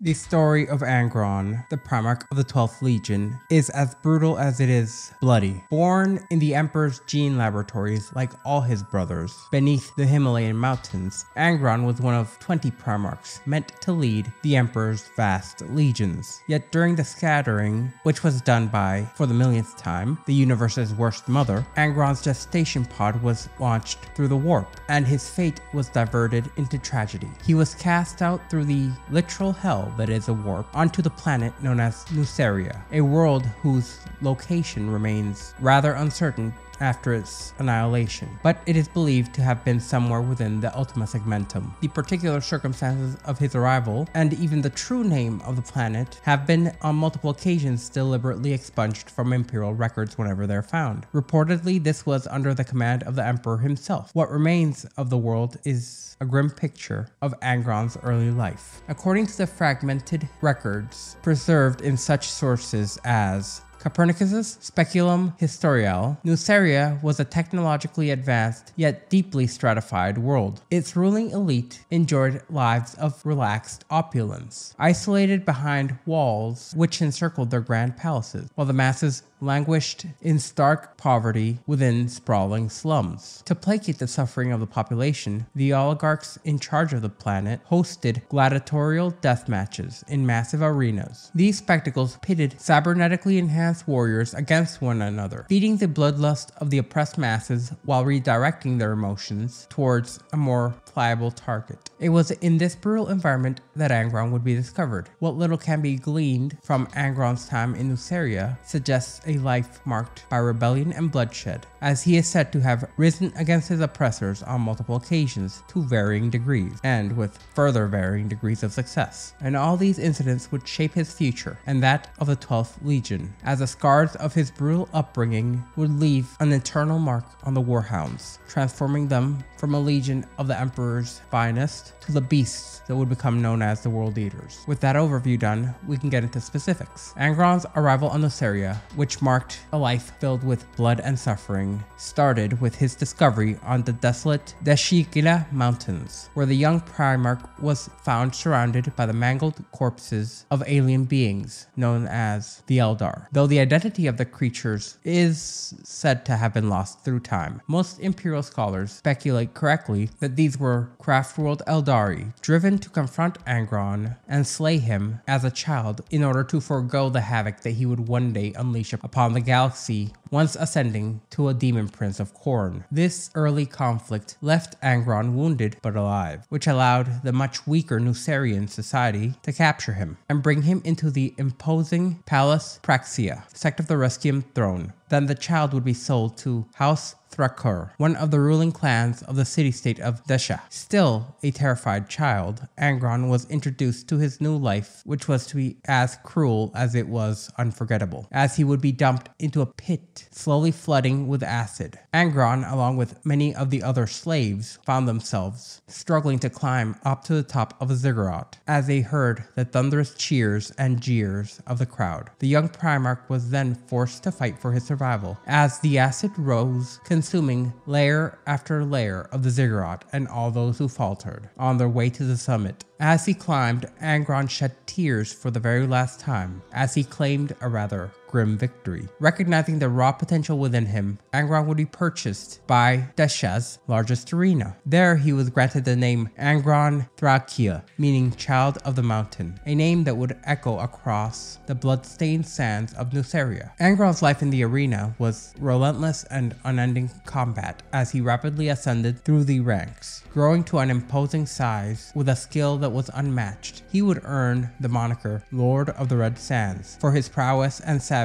The story of Angron, the Primarch of the 12th Legion, is as brutal as it is bloody. Born in the Emperor's gene laboratories like all his brothers, beneath the Himalayan mountains, Angron was one of 20 Primarchs meant to lead the Emperor's vast legions. Yet during the scattering, which was done by, for the millionth time, the universe's worst mother, Angron's gestation pod was launched through the warp, and his fate was diverted into tragedy. He was cast out through the literal hell that is a warp onto the planet known as Nuceria, a world whose location remains rather uncertain after its annihilation, but it is believed to have been somewhere within the Ultima Segmentum. The particular circumstances of his arrival, and even the true name of the planet, have been on multiple occasions deliberately expunged from imperial records whenever they're found. Reportedly, this was under the command of the Emperor himself. What remains of the world is a grim picture of Angron's early life. According to the fragmented records preserved in such sources as Copernicus's Speculum Historiale, Nuceria was a technologically advanced yet deeply stratified world. Its ruling elite enjoyed lives of relaxed opulence, isolated behind walls which encircled their grand palaces, while the masses languished in stark poverty within sprawling slums. To placate the suffering of the population, the oligarchs in charge of the planet hosted gladiatorial death matches in massive arenas. These spectacles pitted cybernetically enhanced warriors against one another, feeding the bloodlust of the oppressed masses while redirecting their emotions towards a more pliable target. It was in this brutal environment that Angron would be discovered. What little can be gleaned from Angron's time in Nuceria suggests a life marked by rebellion and bloodshed, as he is said to have risen against his oppressors on multiple occasions to varying degrees, and with further varying degrees of success. And all these incidents would shape his future, and that of the 12th Legion, as the scars of his brutal upbringing would leave an eternal mark on the War Hounds, transforming them from a legion of the Emperor's finest to the beasts that would become known as the World Eaters. With that overview done, we can get into specifics. Angron's arrival on Nuceria, which marked a life filled with blood and suffering, started with his discovery on the desolate Deshigila Mountains, where the young Primarch was found surrounded by the mangled corpses of alien beings known as the Eldar. Though the identity of the creatures is said to have been lost through time, most imperial scholars speculate correctly that these were craft-world Eldari, driven to confront Angron and slay him as a child in order to forego the havoc that he would one day unleash upon the galaxy once ascending to a demon prince of Khorne. This early conflict left Angron wounded but alive, which allowed the much weaker Nucerian society to capture him and bring him into the imposing Palace Praxia, sect of the Reskium throne. Then the child would be sold to House Thrakur, one of the ruling clans of the city-state of Desha. Still a terrified child, Angron was introduced to his new life, which was to be as cruel as it was unforgettable, as he would be dumped into a pit, slowly flooding with acid. Angron, along with many of the other slaves, found themselves struggling to climb up to the top of a ziggurat, as they heard the thunderous cheers and jeers of the crowd. The young Primarch was then forced to fight for his survival, as the acid rose, consuming layer after layer of the ziggurat and all those who faltered on their way to the summit. As he climbed, Angron shed tears for the very last time, as he claimed a rather grim victory. Recognizing the raw potential within him, Angron would be purchased by Desha's largest arena. There he was granted the name Angron Thrakia, meaning Child of the Mountain, a name that would echo across the blood-stained sands of Nuceria. Angron's life in the arena was relentless and unending combat as he rapidly ascended through the ranks, growing to an imposing size with a skill that was unmatched. He would earn the moniker Lord of the Red Sands for his prowess and savagery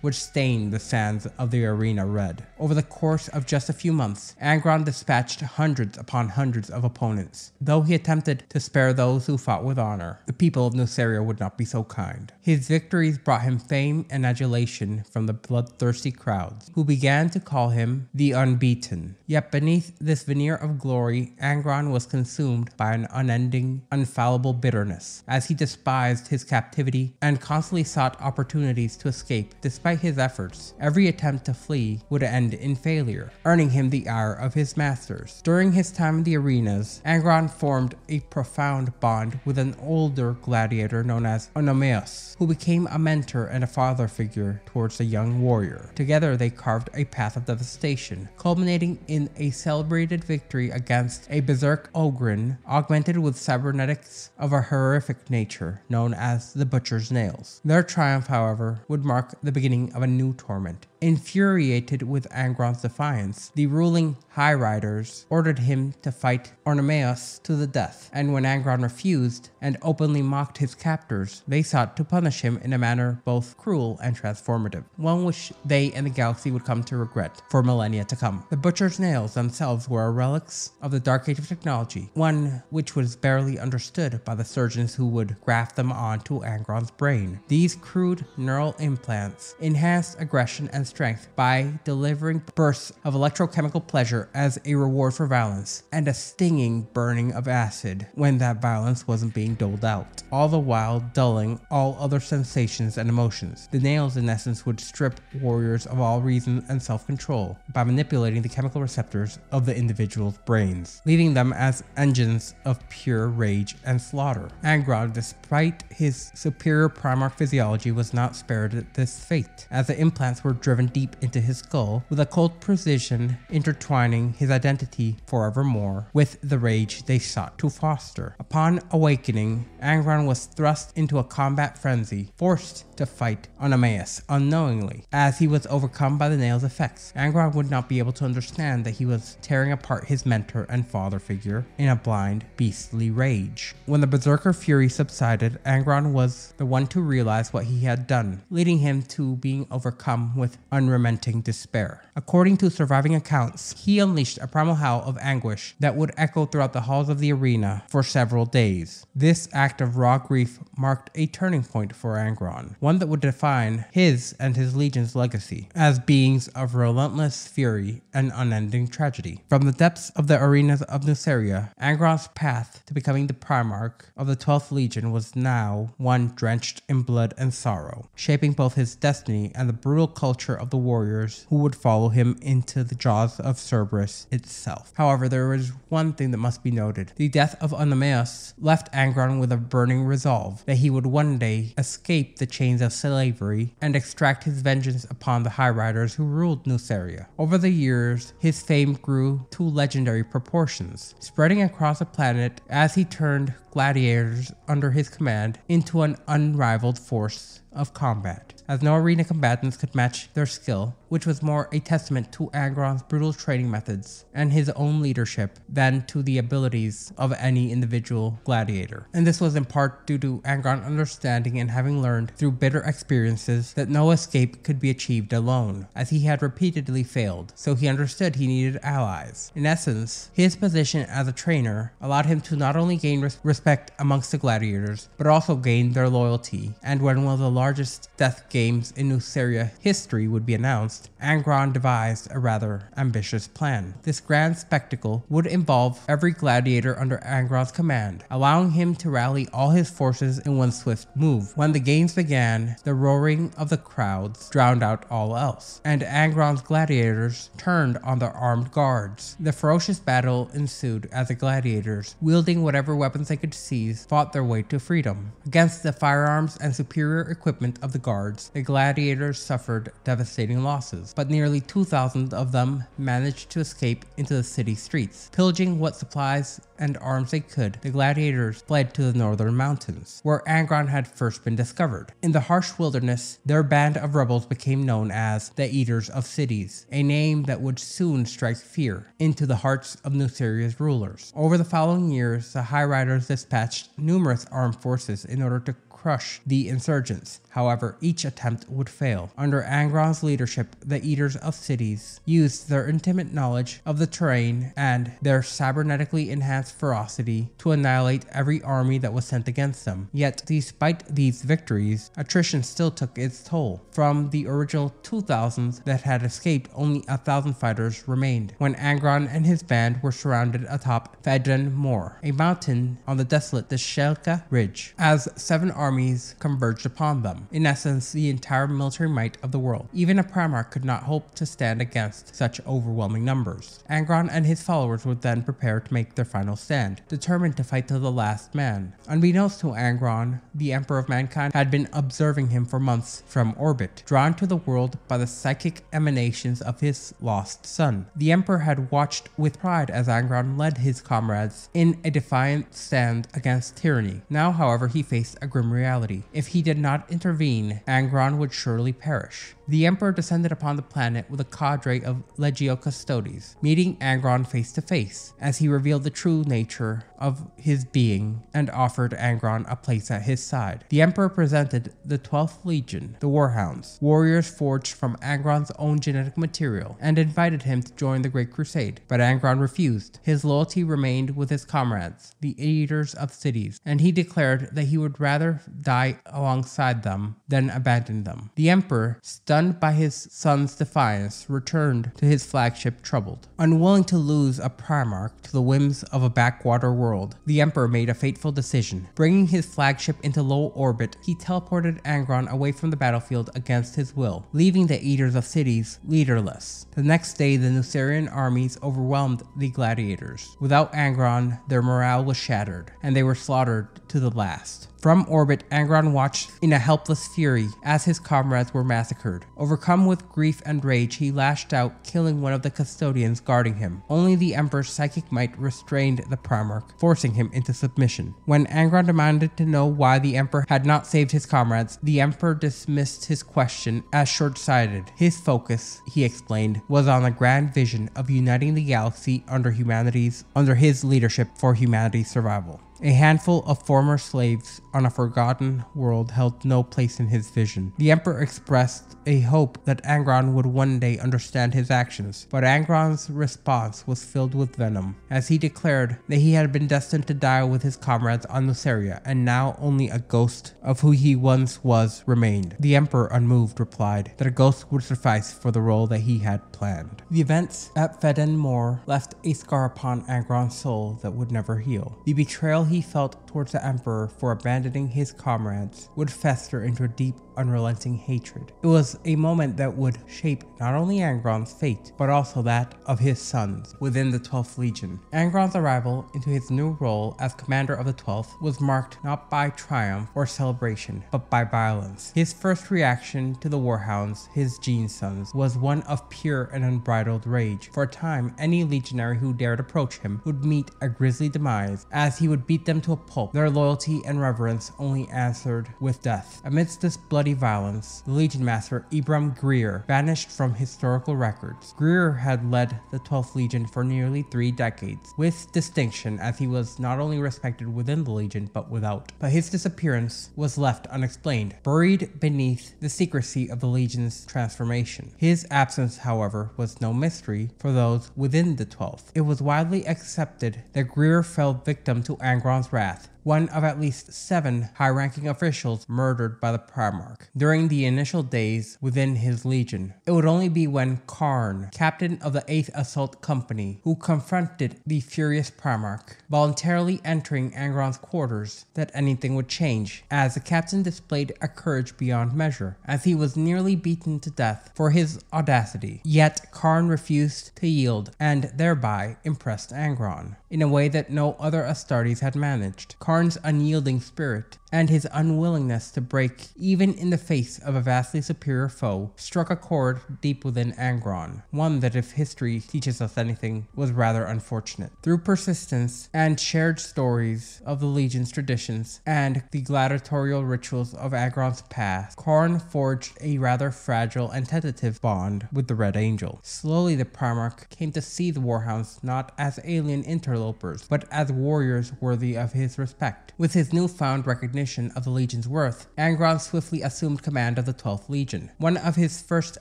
which stained the sands of the arena red. Over the course of just a few months, Angron dispatched hundreds upon hundreds of opponents. Though he attempted to spare those who fought with honor, the people of Nuceria would not be so kind. His victories brought him fame and adulation from the bloodthirsty crowds, who began to call him the Unbeaten. Yet beneath this veneer of glory, Angron was consumed by an unending, infallible bitterness, as he despised his captivity and constantly sought opportunities to escape escape despite his efforts. Every attempt to flee would end in failure, earning him the ire of his masters. During his time in the arenas, Angron formed a profound bond with an older gladiator known as Oenomaus, who became a mentor and a father figure towards the young warrior. Together they carved a path of devastation, culminating in a celebrated victory against a berserk Angron augmented with cybernetics of a horrific nature known as the Butcher's Nails. Their triumph, however, would mark the beginning of a new torment. Infuriated with Angron's defiance, the ruling High Riders ordered him to fight Oenomaus to the death, and when Angron refused and openly mocked his captors, they sought to punish him in a manner both cruel and transformative, one which they and the galaxy would come to regret for millennia to come. The Butcher's Nails themselves were relics of the Dark Age of technology, one which was barely understood by the surgeons who would graft them onto Angron's brain. These crude neural implants enhanced aggression and strength by delivering bursts of electrochemical pleasure as a reward for violence, and a stinging burning of acid when that violence wasn't being doled out, all the while dulling all other sensations and emotions. The nails in essence would strip warriors of all reason and self-control by manipulating the chemical receptors of the individual's brains, leaving them as engines of pure rage and slaughter. Angron, despite his superior Primarch physiology, was not spared this fate, as the implants were driven deep into his skull with a cold precision, intertwining his identity forevermore with the rage they sought to foster. Upon awakening, Angron was thrust into a combat frenzy, forced to fight Oenomaus unknowingly. As he was overcome by the nail's effects, Angron would not be able to understand that he was tearing apart his mentor and father figure in a blind, beastly rage. When the berserker fury subsided, Angron was the one to realize what he had done, leading him to being overcome with unrelenting despair. According to surviving accounts, he unleashed a primal howl of anguish that would echo throughout the halls of the arena for several days. This act of raw grief marked a turning point for Angron, one that would define his and his legion's legacy as beings of relentless fury and unending tragedy. From the depths of the arenas of Nuceria, Angron's path to becoming the Primarch of the 12th Legion was now one drenched in blood and sorrow, shaping both his destiny and the brutal culture of the warriors who would follow him into the jaws of Cerberus itself. However, there is one thing that must be noted. The death of Oenomaus left Angron with a burning resolve that he would one day escape the chains of slavery and extract his vengeance upon the High Riders who ruled Nuceria. Over the years, his fame grew to legendary proportions, spreading across the planet as he turned gladiators under his command into an unrivaled force of combat, as no arena combatants could match their skill, which was more a testament to Angron's brutal training methods and his own leadership than to the abilities of any individual gladiator. And this was in part due to Angron understanding and having learned through bitter experiences that no escape could be achieved alone, as he had repeatedly failed, so he understood he needed allies. In essence, his position as a trainer allowed him to not only gain respect amongst the gladiators, but also gain their loyalty, and when one of the largest death games in Nuceria history would be announced, Angron devised a rather ambitious plan. This grand spectacle would involve every gladiator under Angron's command, allowing him to rally all his forces in one swift move. When the games began, the roaring of the crowds drowned out all else, and Angron's gladiators turned on their armed guards. The ferocious battle ensued as the gladiators, wielding whatever weapons they could seize, fought their way to freedom. Against the firearms and superior equipment of the guards, the gladiators suffered devastating losses, but nearly 2,000 of them managed to escape into the city streets. Pillaging what supplies and arms they could, the gladiators fled to the northern mountains, where Angron had first been discovered. In the harsh wilderness, their band of rebels became known as the Eaters of Cities, a name that would soon strike fear into the hearts of Nuceria's rulers. Over the following years, the High Riders dispatched numerous armed forces in order to crush the insurgents. However, each attempt would fail. Under Angron's leadership, the Eaters of Cities used their intimate knowledge of the terrain and their cybernetically enhanced its ferocity to annihilate every army that was sent against them. Yet, despite these victories, attrition still took its toll. From the original 2,000 that had escaped, only 1,000 fighters remained, when Angron and his band were surrounded atop Fedren Moor, a mountain on the desolate Deshelka Ridge, as 7 armies converged upon them, in essence the entire military might of the world. Even a Primarch could not hope to stand against such overwhelming numbers. Angron and his followers would then prepare to make their final stand, determined to fight to the last man. Unbeknownst to Angron, the Emperor of Mankind had been observing him for months from orbit, drawn to the world by the psychic emanations of his lost son. The Emperor had watched with pride as Angron led his comrades in a defiant stand against tyranny. Now, however, he faced a grim reality. If he did not intervene, Angron would surely perish. The Emperor descended upon the planet with a cadre of Legio Custodes, meeting Angron face to face, as he revealed the true nature of his being and offered Angron a place at his side. The Emperor presented the 12th Legion, the War Hounds, warriors forged from Angron's own genetic material, and invited him to join the Great Crusade, but Angron refused. His loyalty remained with his comrades, the Eaters of Cities, and he declared that he would rather die alongside them than abandon them. The Emperor, stunned by his son's defiance, returned to his flagship troubled. Unwilling to lose a Primarch to the whims of a backwater world, the Emperor made a fateful decision. Bringing his flagship into low orbit, he teleported Angron away from the battlefield against his will, leaving the Eaters of Cities leaderless. The next day, the Nucerian armies overwhelmed the gladiators. Without Angron, their morale was shattered, and they were slaughtered to the last. From orbit, Angron watched in a helpless fury as his comrades were massacred. Overcome with grief and rage, he lashed out, killing one of the custodians guarding him. Only the Emperor's psychic might restrained the Primarch, forcing him into submission. When Angron demanded to know why the Emperor had not saved his comrades, the Emperor dismissed his question as short-sighted. His focus, he explained, was on a grand vision of uniting the galaxy under his leadership for humanity's survival. A handful of former slaves on a forgotten world held no place in his vision. The Emperor expressed a hope that Angron would one day understand his actions, but Angron's response was filled with venom, as he declared that he had been destined to die with his comrades on Nuceria, and now only a ghost of who he once was remained. The Emperor, unmoved, replied that a ghost would suffice for the role that he had planned. The events at Fedren Moor left a scar upon Angron's soul that would never heal. The betrayal he felt towards the Emperor for abandoning his comrades would fester into a deep, unrelenting hatred. It was a moment that would shape not only Angron's fate, but also that of his sons within the 12th Legion. Angron's arrival into his new role as commander of the 12th was marked not by triumph or celebration, but by violence. His first reaction to the War Hounds, his Gene sons, was one of pure and unbridled rage. For a time, any legionary who dared approach him would meet a grisly demise, as he would beat them to a pulp. Their loyalty and reverence only answered with death. Amidst this bloody violence, the Legion Master Ibram Greer vanished from historical records. Greer had led the 12th Legion for nearly 3 decades, with distinction, as he was not only respected within the Legion but without. But his disappearance was left unexplained, buried beneath the secrecy of the Legion's transformation. His absence, however, was no mystery for those within the 12th. It was widely accepted that Greer fell victim to Angron's wrath, one of at least 7 high-ranking officials murdered by the Primarch during the initial days within his legion. It would only be when Karn, captain of the 8th Assault Company, who confronted the furious Primarch, voluntarily entering Angron's quarters, that anything would change, as the captain displayed a courage beyond measure, as he was nearly beaten to death for his audacity. Yet Karn refused to yield, and thereby impressed Angron in a way that no other Astartes had managed. Karn's unyielding spirit and his unwillingness to break, even in the face of a vastly superior foe, struck a chord deep within Angron, one that, if history teaches us anything, was rather unfortunate. Through persistence and shared stories of the Legion's traditions and the gladiatorial rituals of Angron's past, Karn forged a rather fragile and tentative bond with the Red Angel. Slowly, the Primarch came to see the War Hounds not as alien interlopers, but as warriors worthy of his respect. respect. With his newfound recognition of the Legion's worth, Angron swiftly assumed command of the 12th Legion. One of his first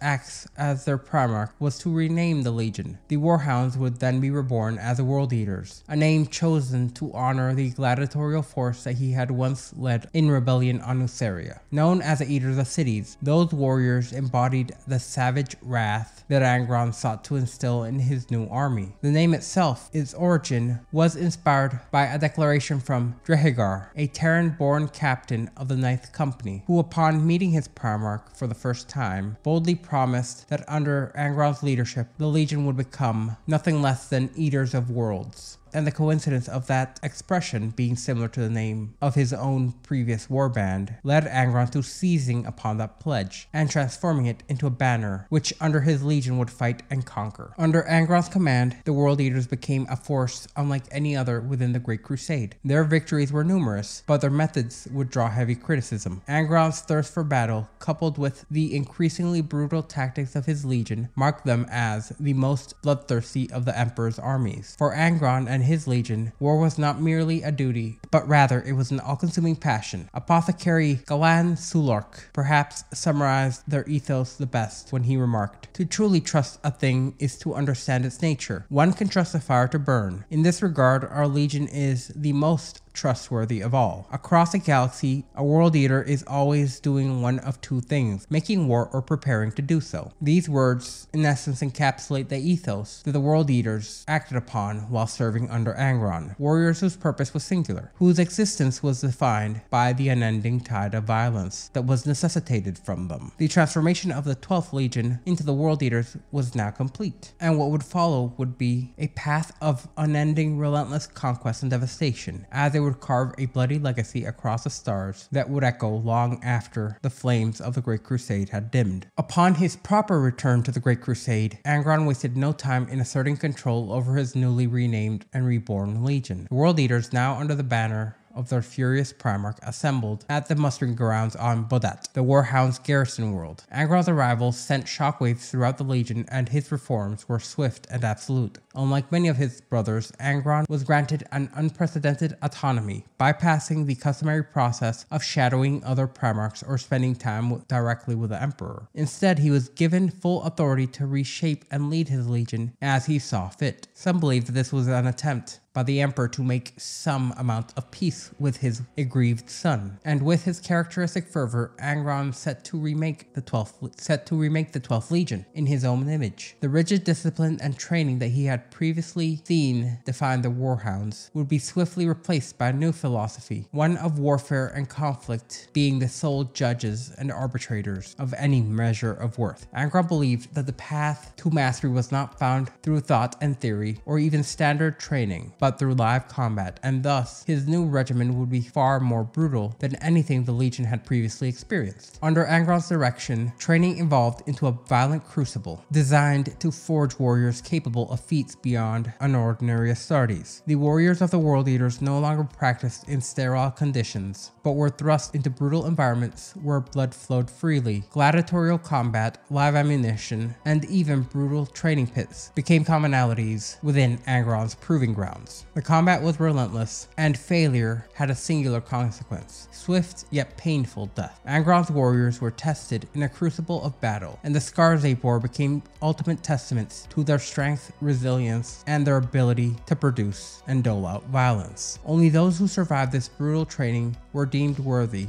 acts as their Primarch was to rename the Legion. The War Hounds would then be reborn as the World Eaters, a name chosen to honor the gladiatorial force that he had once led in rebellion on Nuceria. Known as the Eaters of Cities, those warriors embodied the savage wrath that Angron sought to instill in his new army. The name itself, its origin, was inspired by a declaration from Drehigar, a Terran-born captain of the 9th Company, who upon meeting his Primarch for the first time, boldly promised that under Angron's leadership, the Legion would become nothing less than Eaters of Worlds. And the coincidence of that expression being similar to the name of his own previous warband led Angron to seizing upon that pledge and transforming it into a banner which under his legion would fight and conquer. Under Angron's command, the World Eaters became a force unlike any other within the Great Crusade. Their victories were numerous, but their methods would draw heavy criticism. Angron's thirst for battle, coupled with the increasingly brutal tactics of his legion, marked them as the most bloodthirsty of the Emperor's armies. For Angron and his legion, war was not merely a duty, but rather it was an all-consuming passion. Apothecary Galan Sulork perhaps summarized their ethos the best when he remarked, "To truly trust a thing is to understand its nature. One can trust a fire to burn. In this regard, our legion is the most trustworthy of all. Across a galaxy, a World Eater is always doing one of two things, making war or preparing to do so." These words, in essence, encapsulate the ethos that the World Eaters acted upon while serving under Angron. Warriors whose purpose was singular, whose existence was defined by the unending tide of violence that was necessitated from them. The transformation of the 12th Legion into the World Eaters was now complete, and what would follow would be a path of unending, relentless conquest and devastation, as they would carve a bloody legacy across the stars that would echo long after the flames of the Great Crusade had dimmed. Upon his proper return to the Great Crusade, Angron wasted no time in asserting control over his newly renamed and reborn legion. The World Eaters, now under the banner of their furious Primarch, assembled at the mustering grounds on Bodat, the War Hounds garrison world. Angron's arrival sent shockwaves throughout the Legion, and his reforms were swift and absolute. Unlike many of his brothers, Angron was granted an unprecedented autonomy, bypassing the customary process of shadowing other Primarchs or spending time directly with the Emperor. Instead, he was given full authority to reshape and lead his legion as he saw fit. Some believe that this was an attempt by the Emperor to make some amount of peace with his aggrieved son. And with his characteristic fervor, Angron set to remake the 12th Legion in his own image. The rigid discipline and training that he had previously seen define the War Hounds would be swiftly replaced by a new philosophy, one of warfare and conflict being the sole judges and arbitrators of any measure of worth. Angron believed that the path to mastery was not found through thought and theory or even standard training, but through live combat, and thus his new regimen would be far more brutal than anything the Legion had previously experienced. Under Angron's direction, training evolved into a violent crucible, designed to forge warriors capable of feats beyond an ordinary Astartes. The warriors of the World Eaters no longer practiced in sterile conditions, but were thrust into brutal environments where blood flowed freely. Gladiatorial combat, live ammunition, and even brutal training pits became commonalities within Angron's proving grounds. The combat was relentless, and failure had a singular consequence: swift yet painful death. Angron's warriors were tested in a crucible of battle, and the scars they bore became ultimate testaments to their strength, resilience, and their ability to produce and dole out violence. Only those who survived this brutal training were deemed worthy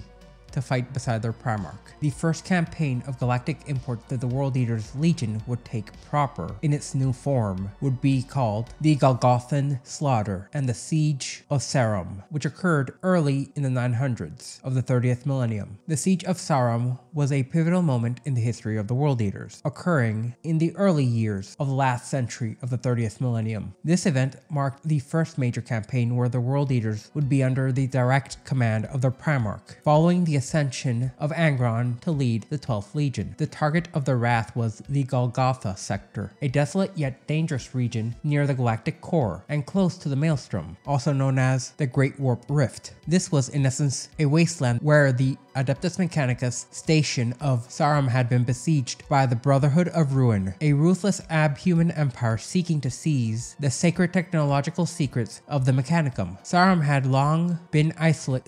to fight beside their Primarch. The first campaign of galactic import that the World Eaters Legion would take proper in its new form would be called the Golgothan Slaughter and the Siege of Sarum, which occurred early in the 900s of the 30th millennium. The Siege of Sarum was a pivotal moment in the history of the World Eaters, occurring in the early years of the last century of the 30th millennium. This event marked the first major campaign where the World Eaters would be under the direct command of their Primarch. Following the ascension of Angron to lead the 12th Legion. The target of their wrath was the Golgotha sector, a desolate yet dangerous region near the galactic core and close to the Maelstrom, also known as the Great Warp Rift. This was in essence a wasteland where the Adeptus Mechanicus station of Sarum had been besieged by the Brotherhood of Ruin, a ruthless abhuman empire seeking to seize the sacred technological secrets of the Mechanicum. Sarum had long been isolated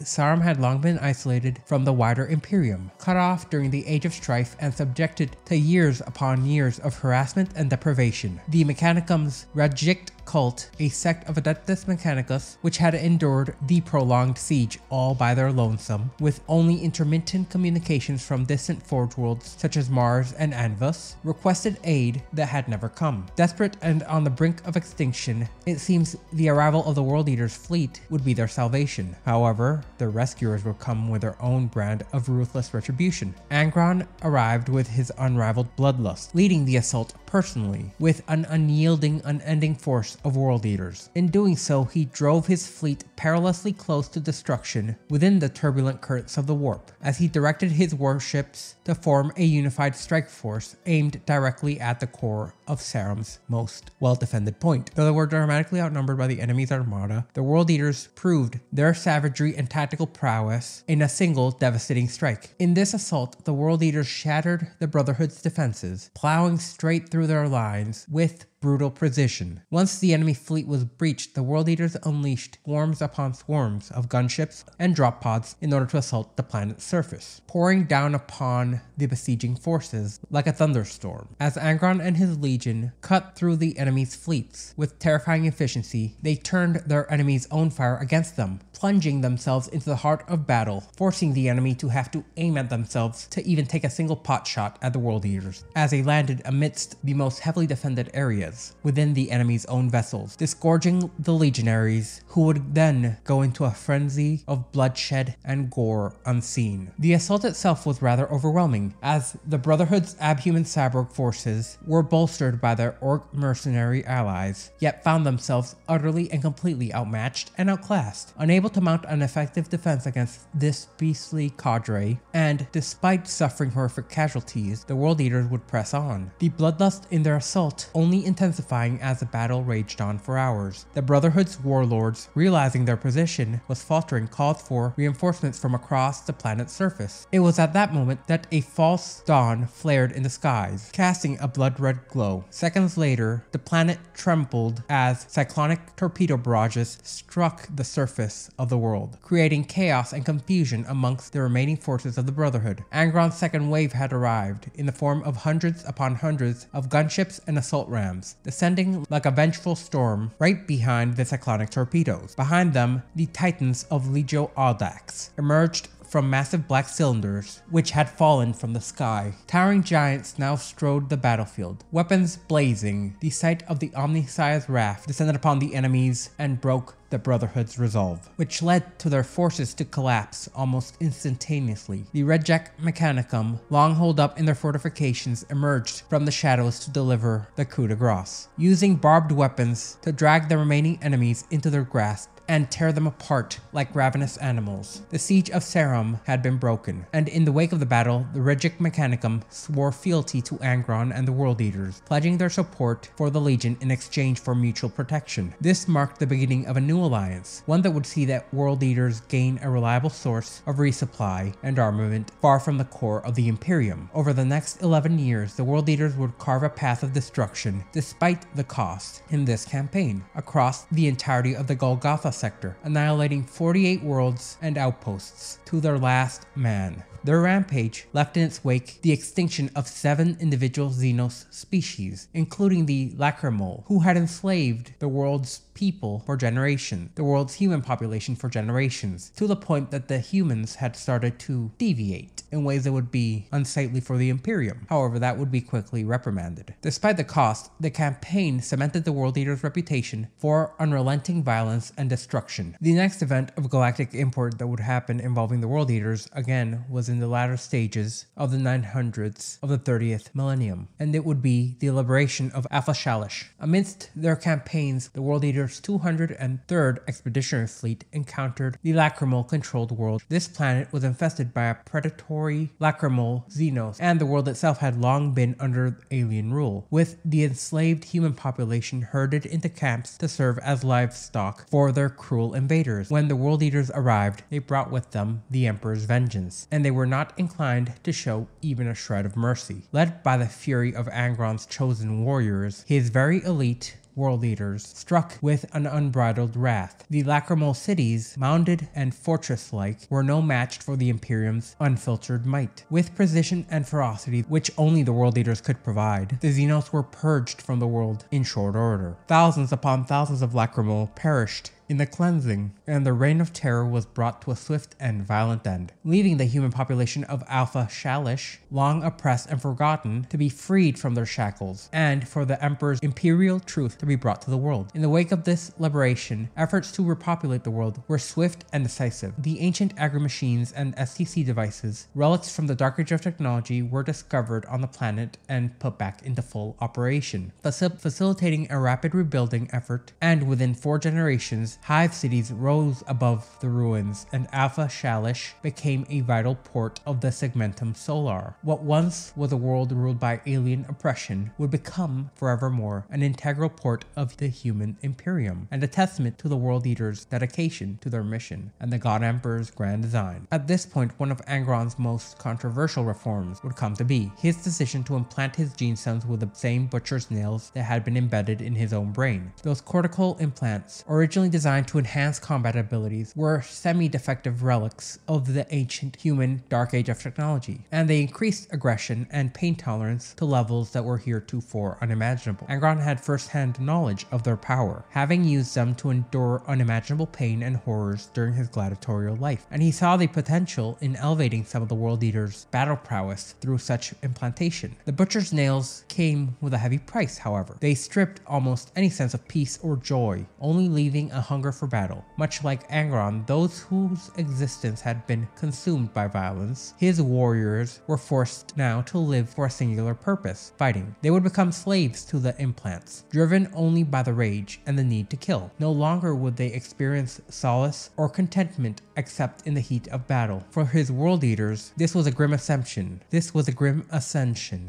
from the wider Imperium, cut off during the Age of Strife and subjected to years upon years of harassment and deprivation. The Mechanicum's Rajict cult, a sect of Adeptus Mechanicus, which had endured the prolonged siege all by their lonesome, with only intermittent communications from distant forge worlds such as Mars and Anvus, requested aid that had never come. Desperate and on the brink of extinction, it seems the arrival of the World Eater's fleet would be their salvation. However, their rescuers would come with their own brand of ruthless retribution. Angron arrived with his unrivaled bloodlust, leading the assault personally, with an unyielding, unending force of World Eaters. In doing so, he drove his fleet perilously close to destruction within the turbulent currents of the warp, as he directed his warships to form a unified strike force aimed directly at the core of Sarum's most well-defended point. Though they were dramatically outnumbered by the enemy's armada, the World Eaters proved their savagery and tactical prowess in a single devastating strike. In this assault, the World Eaters shattered the Brotherhood's defenses, plowing straight through their lines with brutal precision. Once the enemy fleet was breached, the World Eaters unleashed swarms upon swarms of gunships and drop pods in order to assault the planet's surface, pouring down upon the besieging forces like a thunderstorm. As Angron and his legion cut through the enemy's fleets with terrifying efficiency, they turned their enemy's own fire against them, plunging themselves into the heart of battle, forcing the enemy to have to aim at themselves to even take a single pot shot at the World Eaters, as they landed amidst the most heavily defended areas within the enemy's own vessels, disgorging the legionaries, who would then go into a frenzy of bloodshed and gore unseen. The assault itself was rather overwhelming, as the Brotherhood's abhuman cyborg forces were bolstered by their orc mercenary allies, yet found themselves utterly and completely outmatched and outclassed, unable to mount an effective defense against this beastly cadre, and despite suffering horrific casualties, the World Eaters would press on, the bloodlust in their assault only intensifying as the battle raged on for hours. The Brotherhood's warlords, realizing their position was faltering, called for reinforcements from across the planet's surface. It was at that moment that a false dawn flared in the skies, casting a blood-red glow. Seconds later, the planet trembled as cyclonic torpedo barrages struck the surface of the world, creating chaos and confusion amongst the remaining forces of the Brotherhood. Angron's second wave had arrived, in the form of hundreds upon hundreds of gunships and assault rams, descending like a vengeful storm right behind the cyclonic torpedoes. Behind them, the titans of Legio Audax emerged from massive black cylinders which had fallen from the sky. Towering giants now strode the battlefield, weapons blazing. The sight of the Omnisci's wrath descended upon the enemies and broke the Brotherhood's resolve, which led to their forces to collapse almost instantaneously. The Redjack Mechanicum, long holed up in their fortifications, emerged from the shadows to deliver the coup de grace, using barbed weapons to drag the remaining enemies into their grasp and tear them apart like ravenous animals. The siege of Sarum had been broken, and in the wake of the battle, the Regic Mechanicum swore fealty to Angron and the World Eaters, pledging their support for the Legion in exchange for mutual protection. This marked the beginning of a new alliance, one that would see that World Eaters gain a reliable source of resupply and armament far from the core of the Imperium. Over the next 11 years, the World Eaters would carve a path of destruction, despite the cost, in this campaign, across the entirety of the Golgotha sector, annihilating 48 worlds and outposts to their last man. Their rampage left in its wake the extinction of 7 individual Xenos species, including the Lacrimole, who had enslaved the world's people for generations, the world's human population for generations, to the point that the humans had started to deviate in ways that would be unsightly for the Imperium. However, that would be quickly reprimanded. Despite the cost, the campaign cemented the World Eater's reputation for unrelenting violence and destruction. The next event of galactic import that would happen involving the World Eaters, again, was in in the latter stages of the 900s of the 30th millennium, and it would be the liberation of Alpha Shalish. Amidst their campaigns, the World Eater's 203rd Expeditionary Fleet encountered the lacrimal-controlled world. This planet was infested by a predatory lacrimal xenos, and the world itself had long been under alien rule, with the enslaved human population herded into camps to serve as livestock for their cruel invaders. When the World Eaters arrived, they brought with them the Emperor's vengeance, and they were not inclined to show even a shred of mercy. Led by the fury of Angron's chosen warriors, his very elite World Eaters struck with an unbridled wrath. The lacrimal cities, mounded and fortress-like, were no match for the Imperium's unfiltered might. With precision and ferocity which only the World Eaters could provide, the Xenos were purged from the world in short order. Thousands upon thousands of lacrimal perished in the cleansing, and the reign of terror was brought to a swift and violent end, leaving the human population of Alpha Shalish, long oppressed and forgotten, to be freed from their shackles, and for the Emperor's imperial truth to be brought to the world. In the wake of this liberation, efforts to repopulate the world were swift and decisive. The ancient agri-machines and STC devices, relics from the Dark Age of technology, were discovered on the planet and put back into full operation, facilitating a rapid rebuilding effort, and within 4 generations, hive cities rose above the ruins, and Alpha Shalish became a vital port of the Segmentum Solar. What once was a world ruled by alien oppression would become, forevermore, an integral port of the human imperium, and a testament to the World Eaters' dedication to their mission and the God Emperor's grand design. At this point, one of Angron's most controversial reforms would come to be his decision to implant his gene cells with the same butcher's nails that had been embedded in his own brain. Those cortical implants, originally designed to enhance combat abilities, were semi-defective relics of the ancient human Dark Age of technology, and they increased aggression and pain tolerance to levels that were heretofore unimaginable. Angron had first-hand knowledge of their power, having used them to endure unimaginable pain and horrors during his gladiatorial life, and he saw the potential in elevating some of the World Eaters' battle prowess through such implantation. The butcher's nails came with a heavy price, however. They stripped almost any sense of peace or joy, only leaving a hunger for battle. Much like Angron, those whose existence had been consumed by violence, his warriors were forced now to live for a singular purpose: fighting. They would become slaves to the implants, driven only by the rage and the need to kill. No longer would they experience solace or contentment except in the heat of battle. For his World Eaters, this was a grim ascension.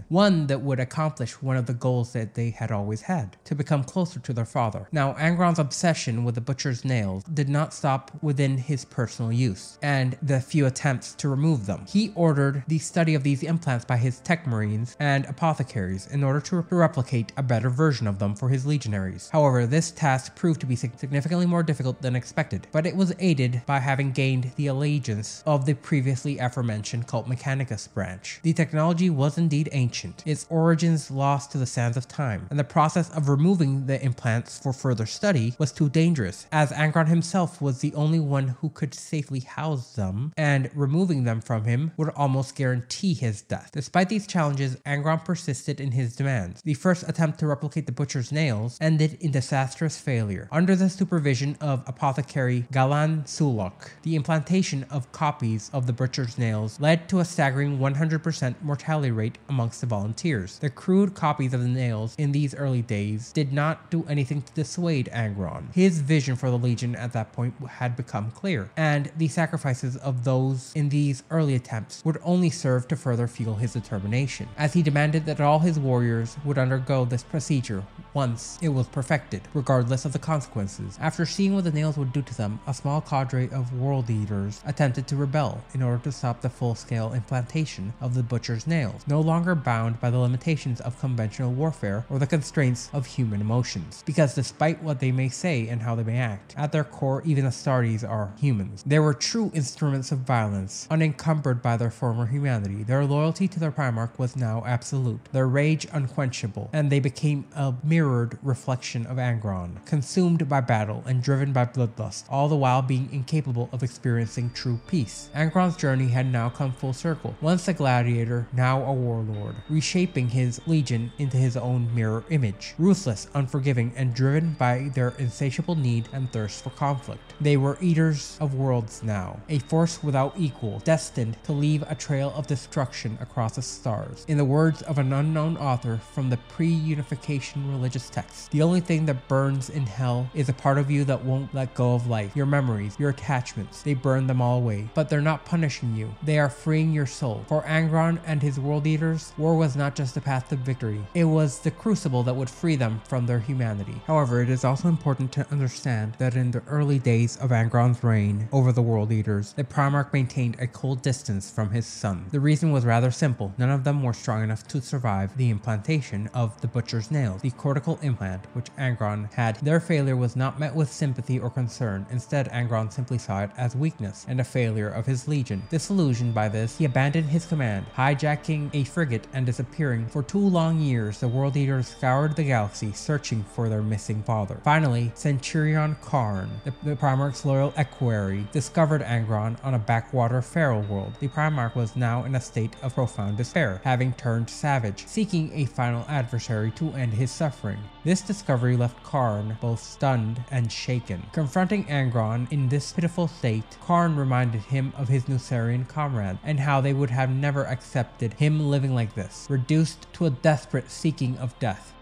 One that would accomplish one of the goals that they had always had: to become closer to their father. Now, Angron's obsession with the butcher's nails did not stop within his personal use and the few attempts to remove them. He ordered the study of these implants by his tech marines and apothecaries in order to replicate a better version of them for his legionaries. However, this task proved to be significantly more difficult than expected, but it was aided by having gained the allegiance of the previously aforementioned Cult Mechanicus branch. The technology was indeed ancient, its origins lost to the sands of time, and the process of removing the implants for further study was too dangerous, as Angron himself was the only one who could safely house them, and removing them from him would almost guarantee his death. Despite these challenges, Angron persisted in his demands. The first attempt to replicate the butcher's nails ended in disastrous failure. Under the supervision of apothecary Galan Sulok, the implantation of copies of the butcher's nails led to a staggering 100% mortality rate amongst the volunteers. The crude copies of the nails in these early days did not do anything to dissuade Angron. His vision for the Legion at that point had become clear, and the sacrifices of those in these early attempts would only serve to further fuel his determination, as he demanded that all his warriors would undergo this procedure once it was perfected, regardless of the consequences. After seeing what the nails would do to them, a small cadre of World Eaters attempted to rebel in order to stop the full-scale implantation of the butcher's nails, no longer bound by the limitations of conventional warfare or the constraints of human emotions. Because despite what they may say and how they may act, at their core, even Astartes are humans. They were true instruments of violence, unencumbered by their former humanity. Their loyalty to their Primarch was now absolute, their rage unquenchable, and they became a mere mirrored reflection of Angron, consumed by battle and driven by bloodlust, all the while being incapable of experiencing true peace. Angron's journey had now come full circle. Once a gladiator, now a warlord, reshaping his legion into his own mirror image. Ruthless, unforgiving, and driven by their insatiable need and thirst for conflict. They were eaters of worlds now, a force without equal, destined to leave a trail of destruction across the stars. In the words of an unknown author from the pre-unification religious text, the only thing that burns in hell is a part of you that won't let go of life, your memories, your attachments. They burn them all away, but they're not punishing you. They are freeing your soul. For Angron and his world eaters, war was not just the path to victory. It was the crucible that would free them from their humanity. However, it is also important to understand that in the early days of Angron's reign over the world eaters, the Primarch maintained a cold distance from his son. The reason was rather simple. None of them were strong enough to survive the implantation of the butcher's nails, the cortical implant which Angron had. Their failure was not met with sympathy or concern. Instead, Angron simply saw it as weakness and a failure of his legion. Disillusioned by this, he abandoned his command, hijacking a frigate and disappearing. For 2 long years, the world eaters scoured the galaxy searching for their missing father. Finally, Centurion Karn, the Primarch's loyal equerry, discovered Angron on a backwater feral world. The Primarch was now in a state of profound despair, having turned savage, seeking a final adversary to end his suffering. This discovery left Karn both stunned and shaken. Confronting Angron in this pitiful state, Karn reminded him of his Nucerian comrade and how they would have never accepted him living like this, reduced to a desperate seeking of death.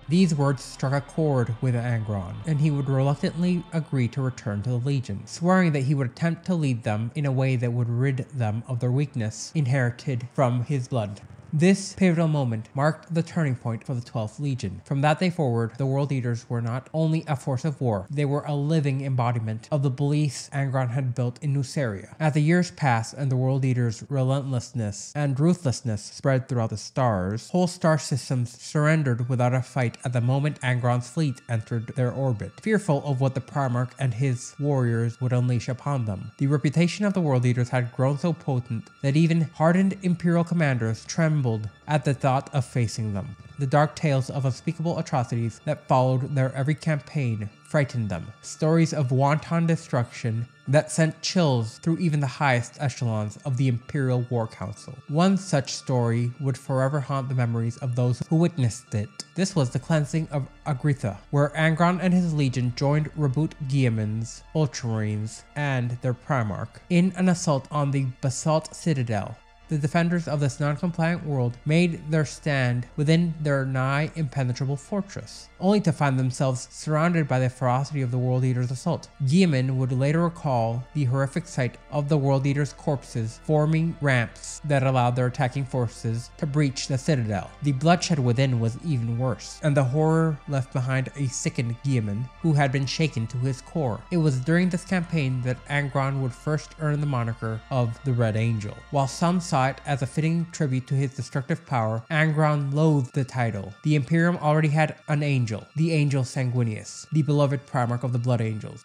These words struck a chord with Angron, and he would reluctantly agree to return to the Legion, swearing that he would attempt to lead them in a way that would rid them of their weakness inherited from his blood. This pivotal moment marked the turning point for the 12th Legion. From that day forward, the World Eaters were not only a force of war, they were a living embodiment of the beliefs Angron had built in Nuceria. As the years passed and the World Eaters' relentlessness and ruthlessness spread throughout the stars, whole star systems surrendered without a fight at the moment Angron's fleet entered their orbit, fearful of what the Primarch and his warriors would unleash upon them. The reputation of the World Eaters had grown so potent that even hardened Imperial commanders trembled at the thought of facing them. The dark tales of unspeakable atrocities that followed their every campaign frightened them. Stories of wanton destruction that sent chills through even the highest echelons of the Imperial War Council. One such story would forever haunt the memories of those who witnessed it. This was the cleansing of Agritha, where Angron and his legion joined Reboot Guillemins, Ultramarines, and their Primarch in an assault on the Basalt Citadel. The defenders of this non-compliant world made their stand within their nigh impenetrable fortress, only to find themselves surrounded by the ferocity of the World Eaters' assault. Guillemins would later recall the horrific sight of the World Eaters' corpses forming ramps that allowed their attacking forces to breach the citadel. The bloodshed within was even worse, and the horror left behind a sickened Guillemin who had been shaken to his core. It was during this campaign that Angron would first earn the moniker of the Red Angel. While some saw it as a fitting tribute to his destructive power, Angron loathed the title. The Imperium already had an angel, the Angel Sanguinius, the beloved Primarch of the Blood Angels,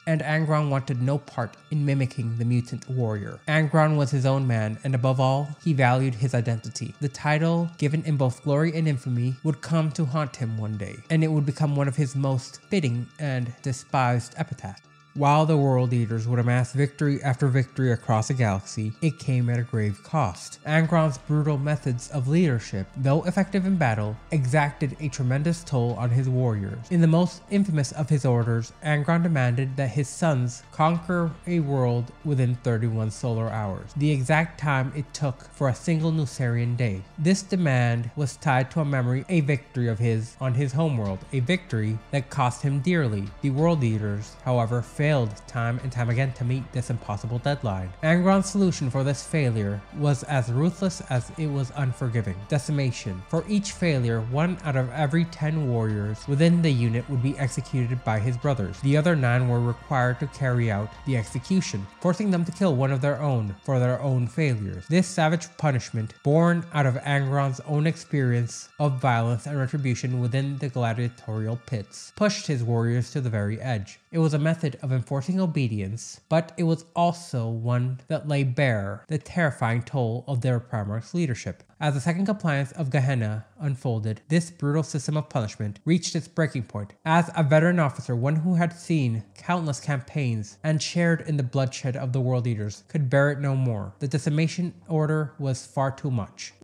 and Angron wanted no part in mimicking the mutant warrior. Angron was his own man, and above all, he valued his identity. The title, given in both glory and infamy, would come to haunt him one day, and it would become one of his most fitting and despised epitaphs. While the World Eaters would amass victory after victory across the galaxy, it came at a grave cost. Angron's brutal methods of leadership, though effective in battle, exacted a tremendous toll on his warriors. In the most infamous of his orders, Angron demanded that his sons conquer a world within 31 solar hours, the exact time it took for a single Nucerian day. This demand was tied to a memory, a victory of his on his homeworld, a victory that cost him dearly. The World Eaters, however, failed time and time again to meet this impossible deadline. Angron's solution for this failure was as ruthless as it was unforgiving: decimation. For each failure, 1 out of every 10 warriors within the unit would be executed by his brothers. The other 9 were required to carry out the execution, forcing them to kill one of their own for their own failures. This savage punishment, born out of Angron's own experience of violence and retribution within the gladiatorial pits, pushed his warriors to the very edge. It was a method of enforcing obedience, but it was also one that lay bare the terrifying toll of their Primarch's leadership. As the second compliance of Gehenna unfolded, this brutal system of punishment reached its breaking point. As a veteran officer, one who had seen countless campaigns and shared in the bloodshed of the World Eaters, could bear it no more. The decimation order was far too much,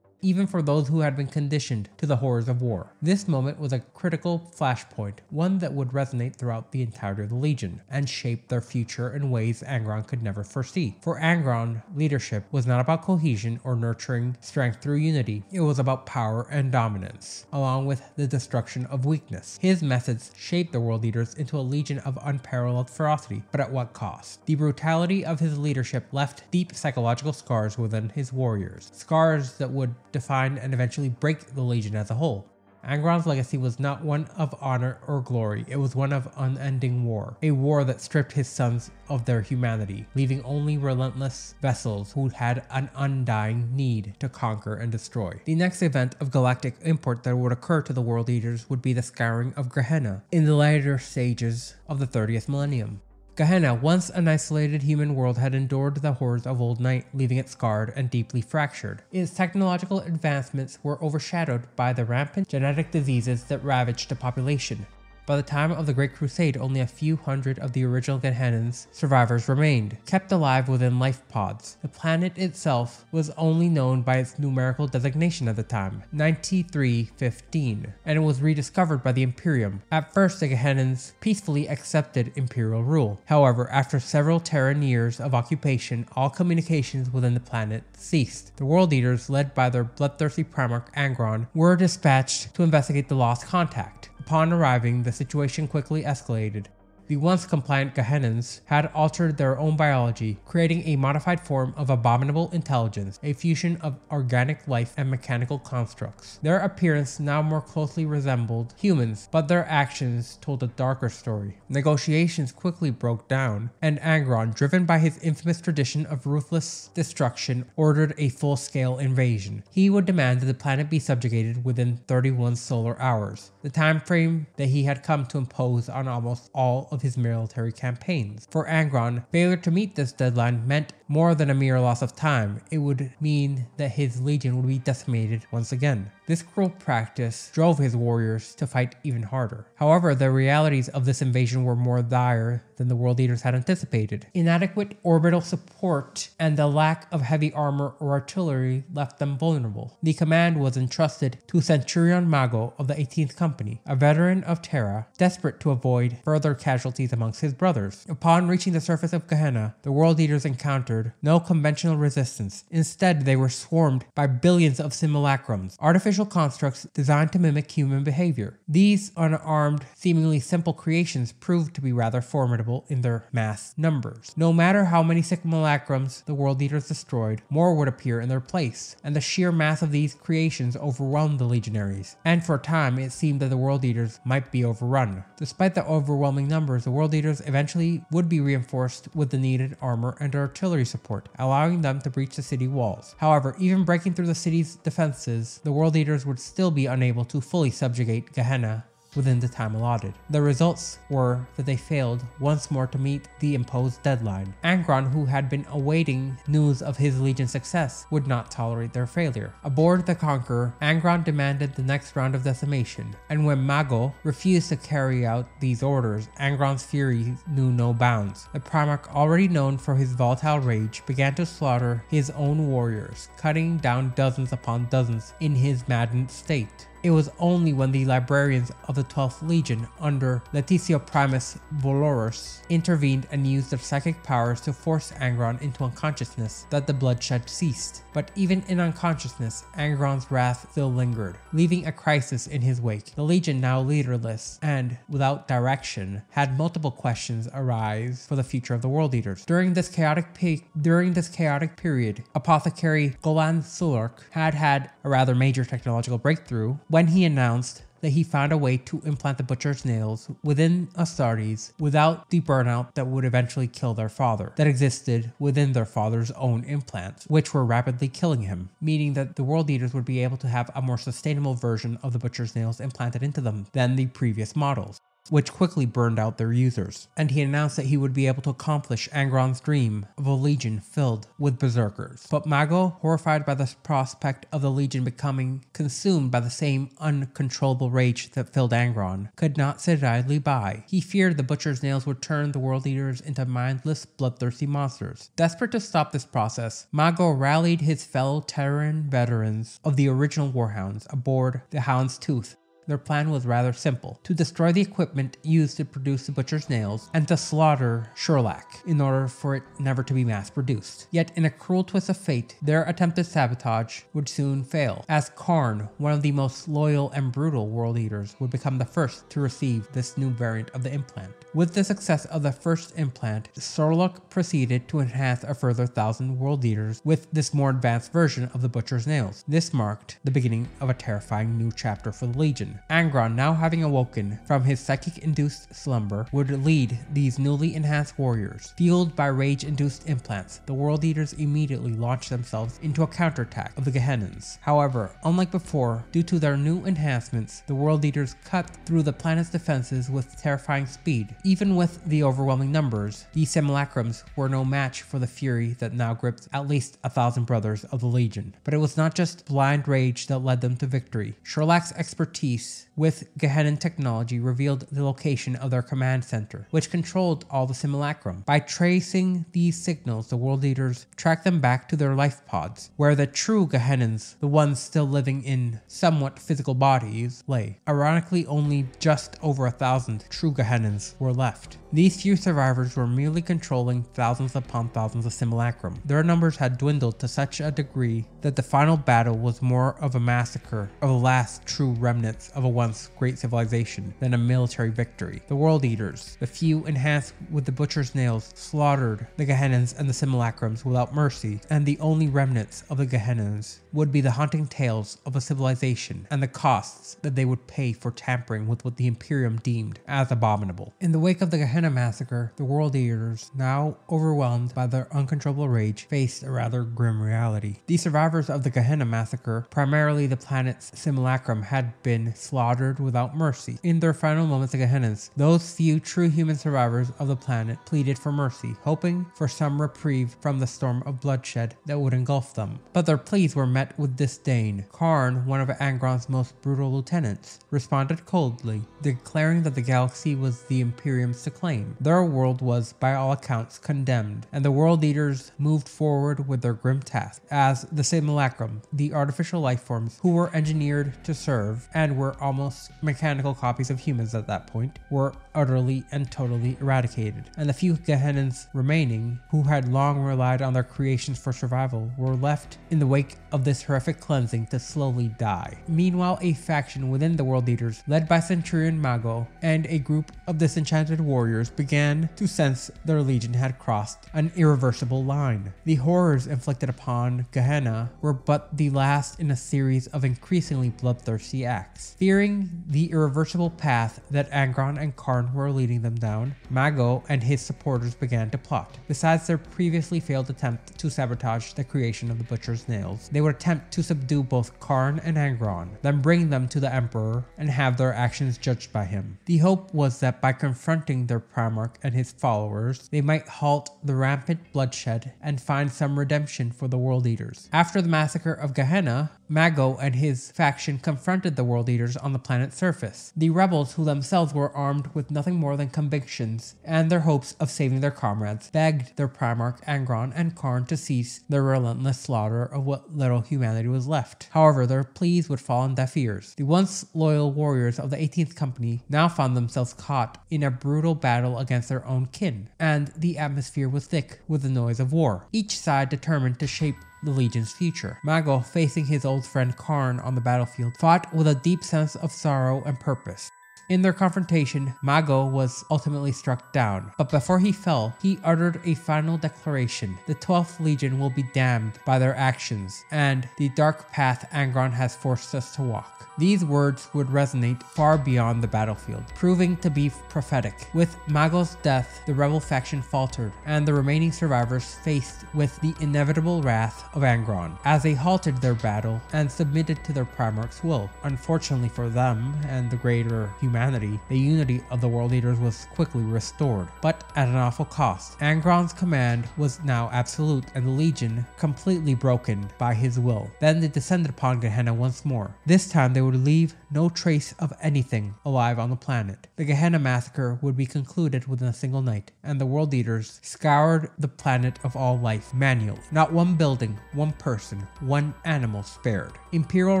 even for those who had been conditioned to the horrors of war. This moment was a critical flashpoint, one that would resonate throughout the entirety of the Legion, and shape their future in ways Angron could never foresee. For Angron, leadership was not about cohesion or nurturing strength through unity. It was about power and dominance, along with the destruction of weakness. His methods shaped the World Eaters into a legion of unparalleled ferocity, but at what cost? The brutality of his leadership left deep psychological scars within his warriors, scars that would define and eventually break the Legion as a whole. Angron's legacy was not one of honor or glory, it was one of unending war. A war that stripped his sons of their humanity, leaving only relentless vessels who had an undying need to conquer and destroy. The next event of galactic import that would occur to the World Eaters would be the scouring of Gehenna in the later stages of the 30th millennium. Gehenna, once an isolated human world, had endured the horrors of old night, leaving it scarred and deeply fractured. Its technological advancements were overshadowed by the rampant genetic diseases that ravaged the population. By the time of the Great Crusade, only a few hundred of the original Gehennans survivors remained, kept alive within life pods. The planet itself was only known by its numerical designation at the time, 9315, and it was rediscovered by the Imperium. At first, the Gehennans peacefully accepted imperial rule. However, after several Terran years of occupation, all communications within the planet ceased. The World Eaters, led by their bloodthirsty Primarch Angron, were dispatched to investigate the lost contact. Upon arriving, the situation quickly escalated. The once compliant Gehennans had altered their own biology, creating a modified form of abominable intelligence, a fusion of organic life and mechanical constructs. Their appearance now more closely resembled humans, but their actions told a darker story. Negotiations quickly broke down, and Angron, driven by his infamous tradition of ruthless destruction, ordered a full-scale invasion. He would demand that the planet be subjugated within 31 solar hours, the time frame that he had come to impose on almost all of his military campaigns. For Angron, failure to meet this deadline meant more than a mere loss of time. It would mean that his legion would be decimated once again. This cruel practice drove his warriors to fight even harder. However, the realities of this invasion were more dire than the World Eaters had anticipated. Inadequate orbital support and the lack of heavy armor or artillery left them vulnerable. The command was entrusted to Centurion Mago of the 18th Company, a veteran of Terra, desperate to avoid further casualties amongst his brothers. Upon reaching the surface of Gehenna, the World Eaters encountered no conventional resistance. Instead, they were swarmed by billions of simulacrums, artificial constructs designed to mimic human behavior. These unarmed, seemingly simple creations proved to be rather formidable in their mass numbers. No matter how many simulacrums the World Eaters destroyed, more would appear in their place, and the sheer mass of these creations overwhelmed the legionaries, and for a time it seemed that the World Eaters might be overrun. Despite the overwhelming numbers, the World Eaters eventually would be reinforced with the needed armor and artillery support, allowing them to breach the city walls. However, even breaking through the city's defenses, the World Eaters would still be unable to fully subjugate Gehenna within the time allotted. The results were that they failed once more to meet the imposed deadline. Angron, who had been awaiting news of his legion's success, would not tolerate their failure. Aboard the Conqueror, Angron demanded the next round of decimation, and when Mago refused to carry out these orders, Angron's fury knew no bounds. The Primarch, already known for his volatile rage, began to slaughter his own warriors, cutting down dozens upon dozens in his maddened state. It was only when the librarians of the 12th Legion under Leticio Primus Valorous intervened and used their psychic powers to force Angron into unconsciousness that the bloodshed ceased. But even in unconsciousness, Angron's wrath still lingered, leaving a crisis in his wake. The Legion, now leaderless and without direction, had multiple questions arise for the future of the World Eaters. During this chaotic period, Apothecary Golan Sulurk had a rather major technological breakthrough when he announced that he found a way to implant the butcher's nails within Astartes without the burnout that would eventually kill their father, that existed within their father's own implants, which were rapidly killing him, meaning that the World Eaters would be able to have a more sustainable version of the butcher's nails implanted into them than the previous models. which quickly burned out their users, and he announced that he would be able to accomplish Angron's dream of a legion filled with berserkers. But Mago, horrified by the prospect of the legion becoming consumed by the same uncontrollable rage that filled Angron, could not sit idly by. He feared the butcher's nails would turn the world leaders into mindless, bloodthirsty monsters. Desperate to stop this process, Mago rallied his fellow Terran veterans of the original War Hounds aboard the Hound's Tooth. Their plan was rather simple: to destroy the equipment used to produce the butcher's nails and to slaughter Sherlock in order for it never to be mass produced. Yet in a cruel twist of fate, their attempted sabotage would soon fail, as Karn, one of the most loyal and brutal world eaters, would become the first to receive this new variant of the implant. With the success of the first implant, Sherlock proceeded to enhance a further 1,000 world eaters with this more advanced version of the butcher's nails. This marked the beginning of a terrifying new chapter for the Legion. Angron, now having awoken from his psychic-induced slumber, would lead these newly enhanced warriors. Fueled by rage-induced implants, the World Eaters immediately launched themselves into a counterattack of the Gehennans. However, unlike before, due to their new enhancements, the World Eaters cut through the planet's defenses with terrifying speed. Even with the overwhelming numbers, these simulacrums were no match for the fury that now gripped at least 1,000 brothers of the Legion. But it was not just blind rage that led them to victory. Sherlock's expertise with Gehennan technology revealed the location of their command center, which controlled all the simulacrum. By tracing these signals, the world leaders tracked them back to their life pods, where the true Gehennans, the ones still living in somewhat physical bodies, lay. Ironically, only just over 1,000 true Gehennans were left. These few survivors were merely controlling thousands upon thousands of simulacrum. Their numbers had dwindled to such a degree that the final battle was more of a massacre of the last true remnants of a once great civilization than a military victory. The World Eaters, the few enhanced with the butcher's nails, slaughtered the Gehennans and the simulacrums without mercy, and the only remnants of the Gehennans would be the haunting tales of a civilization and the costs that they would pay for tampering with what the Imperium deemed as abominable. In the wake of the Gehenna massacre, the World Eaters, now overwhelmed by their uncontrollable rage, faced a rather grim reality. The survivors of the Gehenna massacre, primarily the planet's simulacrum, had been slaughtered without mercy. In their final moments of Gehennans, those few true human survivors of the planet pleaded for mercy, hoping for some reprieve from the storm of bloodshed that would engulf them. But their pleas were met with disdain. Karn, one of Angron's most brutal lieutenants, responded coldly, declaring that the galaxy was the Imperium's to claim. Their world was, by all accounts, condemned, and the World Eaters moved forward with their grim task, as the simulacrum, the artificial life forms who were engineered to serve and were almost mechanical copies of humans at that point, were utterly and totally eradicated, and the few Gehennans remaining, who had long relied on their creations for survival, were left in the wake of this horrific cleansing to slowly die. Meanwhile, a faction within the World Eaters, led by Centurion Mago and a group of disenchanted warriors, began to sense their legion had crossed an irreversible line. The horrors inflicted upon Gehenna were but the last in a series of increasingly bloodthirsty acts. Fearing the irreversible path that Angron and Karn were leading them down, Mago and his supporters began to plot. Besides their previously failed attempt to sabotage the creation of the Butcher's Nails, they would attempt to subdue both Karn and Angron, then bring them to the Emperor and have their actions judged by him. The hope was that by confronting their Primarch and his followers, they might halt the rampant bloodshed and find some redemption for the World Eaters. After the massacre of Gehenna, Mago and his faction confronted the World Eaters on the planet's surface. The rebels, who themselves were armed with nothing more than convictions and their hopes of saving their comrades, begged their Primarch Angron and Karn to cease their relentless slaughter of what little humanity was left. However, their pleas would fall on deaf ears. The once loyal warriors of the 18th Company now found themselves caught in a brutal battle against their own kin, and the atmosphere was thick with the noise of war, each side determined to shape the Legion's future. Mago, facing his old friend Karn on the battlefield, fought with a deep sense of sorrow and purpose. In their confrontation, Mago was ultimately struck down, but before he fell, he uttered a final declaration. The 12th Legion will be damned by their actions, and the dark path Angron has forced us to walk. These words would resonate far beyond the battlefield, proving to be prophetic. With Mago's death, the rebel faction faltered, and the remaining survivors faced with the inevitable wrath of Angron, as they halted their battle and submitted to their Primarch's will. Unfortunately for them and the greater humanity, humanity, the unity of the World Eaters was quickly restored, but at an awful cost. Angron's command was now absolute and the Legion completely broken by his will. Then they descended upon Gehenna once more. This time they would leave no trace of anything alive on the planet. The Gehenna massacre would be concluded within a single night, and the World Eaters scoured the planet of all life manually. Not one building, one person, one animal spared. Imperial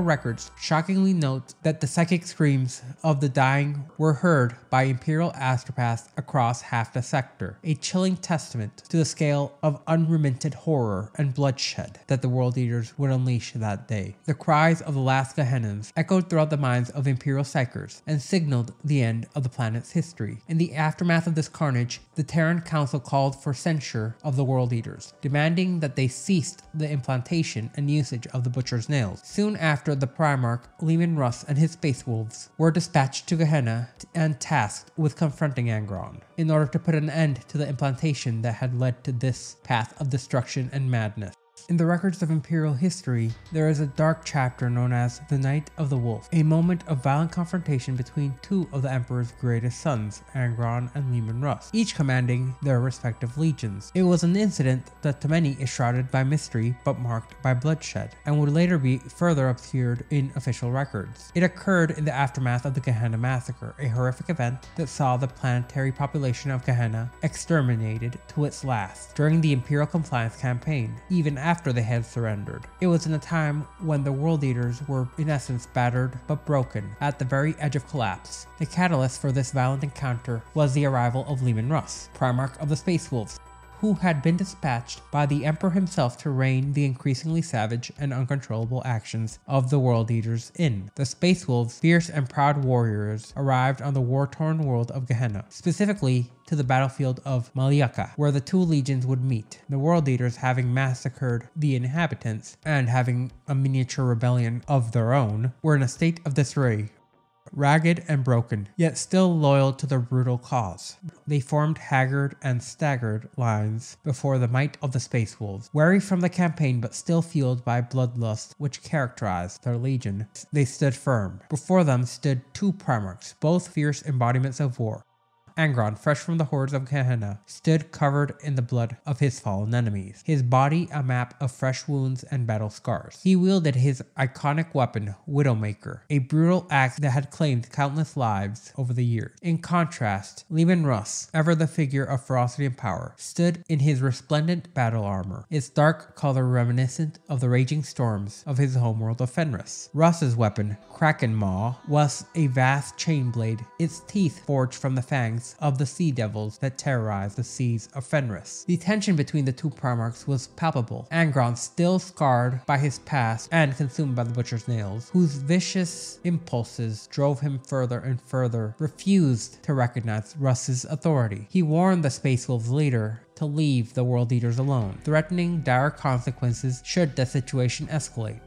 records shockingly note that the psychic screams of the dying were heard by Imperial astropaths across half the sector, a chilling testament to the scale of unremitted horror and bloodshed that the World Eaters would unleash that day. The cries of the last Gehennans echoed throughout the minds of Imperial psychers and signaled the end of the planet's history. In the aftermath of this carnage, the Terran Council called for censure of the World Eaters, demanding that they ceased the implantation and usage of the Butcher's Nails. Soon after, the Primarch, Leman Russ, and his Space Wolves were dispatched to Gehenna and tasked with confronting Angron in order to put an end to the implantation that had led to this path of destruction and madness. In the records of Imperial history, there is a dark chapter known as the Night of the Wolf, a moment of violent confrontation between two of the Emperor's greatest sons, Angron and Leman Russ, each commanding their respective legions. It was an incident that to many is shrouded by mystery but marked by bloodshed, and would later be further obscured in official records. It occurred in the aftermath of the Gehenna massacre, a horrific event that saw the planetary population of Gehenna exterminated to its last during the Imperial Compliance Campaign, even after they had surrendered. It was in a time when the World Eaters were in essence battered but broken, at the very edge of collapse. The catalyst for this violent encounter was the arrival of Leman Russ, Primarch of the Space Wolves, who had been dispatched by the Emperor himself to rein the increasingly savage and uncontrollable actions of the World Eaters in. The Space Wolves, fierce and proud warriors, arrived on the war-torn world of Gehenna, specifically to the battlefield of Maliaka, where the two legions would meet. The World Eaters, having massacred the inhabitants and having a miniature rebellion of their own, were in a state of disarray. Ragged and broken, yet still loyal to their brutal cause. They formed haggard and staggered lines before the might of the Space Wolves. Weary from the campaign but still fueled by bloodlust which characterized their legion, they stood firm. Before them stood two Primarchs, both fierce embodiments of war. Angron, fresh from the hordes of Gehenna, stood covered in the blood of his fallen enemies, his body a map of fresh wounds and battle scars. He wielded his iconic weapon, Widowmaker, a brutal axe that had claimed countless lives over the years. In contrast, Leman Russ, ever the figure of ferocity and power, stood in his resplendent battle armor, its dark color reminiscent of the raging storms of his homeworld of Fenris. Russ's weapon, Kraken Maw, was a vast chain blade, its teeth forged from the fangs of the sea devils that terrorized the seas of Fenris. The tension between the two Primarchs was palpable. Angron, still scarred by his past and consumed by the Butcher's Nails, whose vicious impulses drove him further and further, refused to recognize Russ's authority. He warned the Space Wolves leader to leave the World Eaters alone, threatening dire consequences should the situation escalate.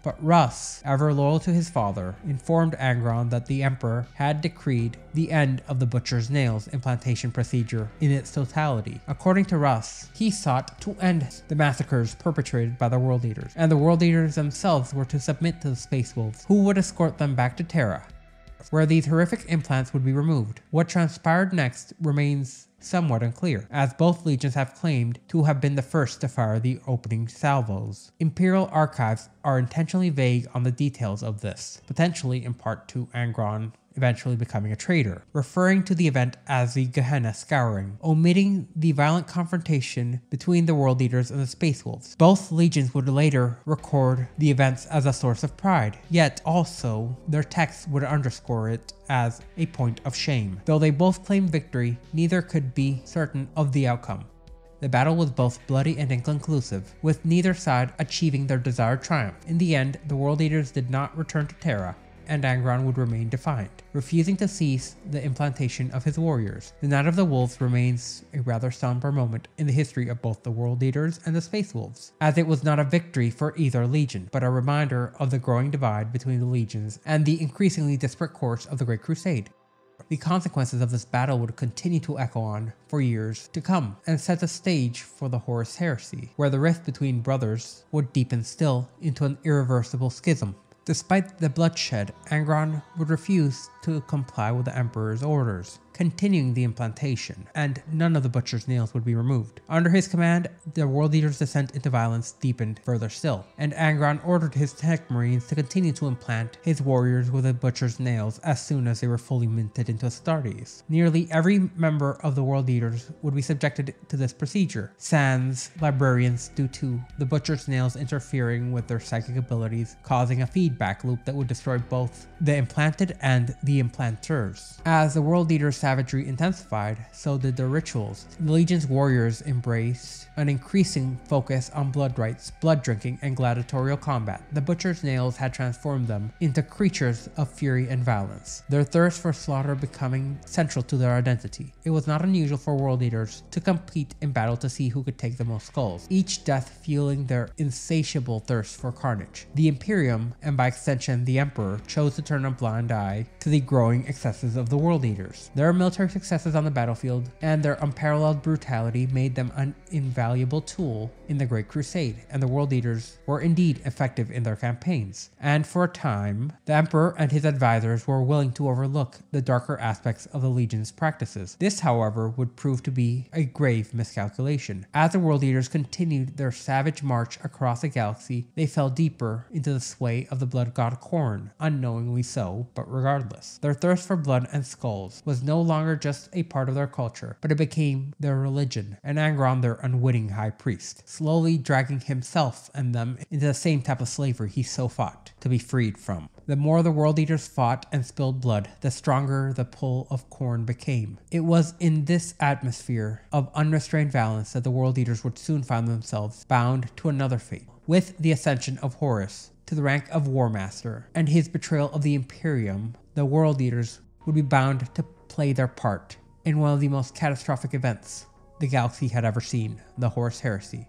But Russ, ever loyal to his father, informed Angron that the Emperor had decreed the end of the Butcher's Nails implantation procedure in its totality. According to Russ, he sought to end the massacres perpetrated by the World Eaters, and the World Eaters themselves were to submit to the Space Wolves, who would escort them back to Terra, where these horrific implants would be removed. What transpired next remains somewhat unclear, as both legions have claimed to have been the first to fire the opening salvos. Imperial archives are intentionally vague on the details of this, potentially in part to Angron eventually becoming a traitor, referring to the event as the Gehenna Scouring, omitting the violent confrontation between the World Eaters and the Space Wolves. Both legions would later record the events as a source of pride, yet also their texts would underscore it as a point of shame. Though they both claimed victory, neither could be certain of the outcome. The battle was both bloody and inconclusive, with neither side achieving their desired triumph. In the end, the World Eaters did not return to Terra, and Angron would remain defiant, refusing to cease the implantation of his warriors. The Night of the Wolves remains a rather somber moment in the history of both the World Eaters and the Space Wolves, as it was not a victory for either legion, but a reminder of the growing divide between the legions and the increasingly disparate course of the Great Crusade. The consequences of this battle would continue to echo on for years to come, and set the stage for the Horus Heresy, where the rift between brothers would deepen still into an irreversible schism. Despite the bloodshed, Angron would refuse to comply with the Emperor's orders, continuing the implantation, and none of the butcher's nails would be removed. Under his command, the world leader's descent into violence deepened further still, and Angron ordered his tech marines to continue to implant his warriors with the butcher's nails as soon as they were fully minted into Astartes. Nearly every member of the world leaders would be subjected to this procedure, sans librarians, due to the butcher's nails interfering with their psychic abilities, causing a feedback loop that would destroy both the implanted and the implanters. As the world leader's savagery intensified, so did their rituals. The Legion's warriors embraced an increasing focus on blood rites, blood drinking, and gladiatorial combat. The butcher's nails had transformed them into creatures of fury and violence, their thirst for slaughter becoming central to their identity. It was not unusual for world leaders to compete in battle to see who could take the most skulls, each death fueling their insatiable thirst for carnage. The Imperium, and by extension the Emperor, chose to turn a blind eye to the growing excesses of the world leaders. Their military successes on the battlefield and their unparalleled brutality made them an invaluable tool in the Great Crusade, and the world leaders were indeed effective in their campaigns. And for a time, the Emperor and his advisors were willing to overlook the darker aspects of the Legion's practices. This, however, would prove to be a grave miscalculation. As the world leaders continued their savage march across the galaxy, they fell deeper into the sway of the blood god Khorne, unknowingly so, but regardless. Their thirst for blood and skulls was no longer just a part of their culture, but it became their religion, and Angron their unwitting high priest, slowly dragging himself and them into the same type of slavery he so fought to be freed from. The more the world leaders fought and spilled blood, the stronger the pull of Khorne became. It was in this atmosphere of unrestrained violence that the world leaders would soon find themselves bound to another fate. With the ascension of Horus to the rank of War Master and his betrayal of the Imperium, the world leaders would be bound to play their part in one of the most catastrophic events the galaxy had ever seen, the Horus Heresy.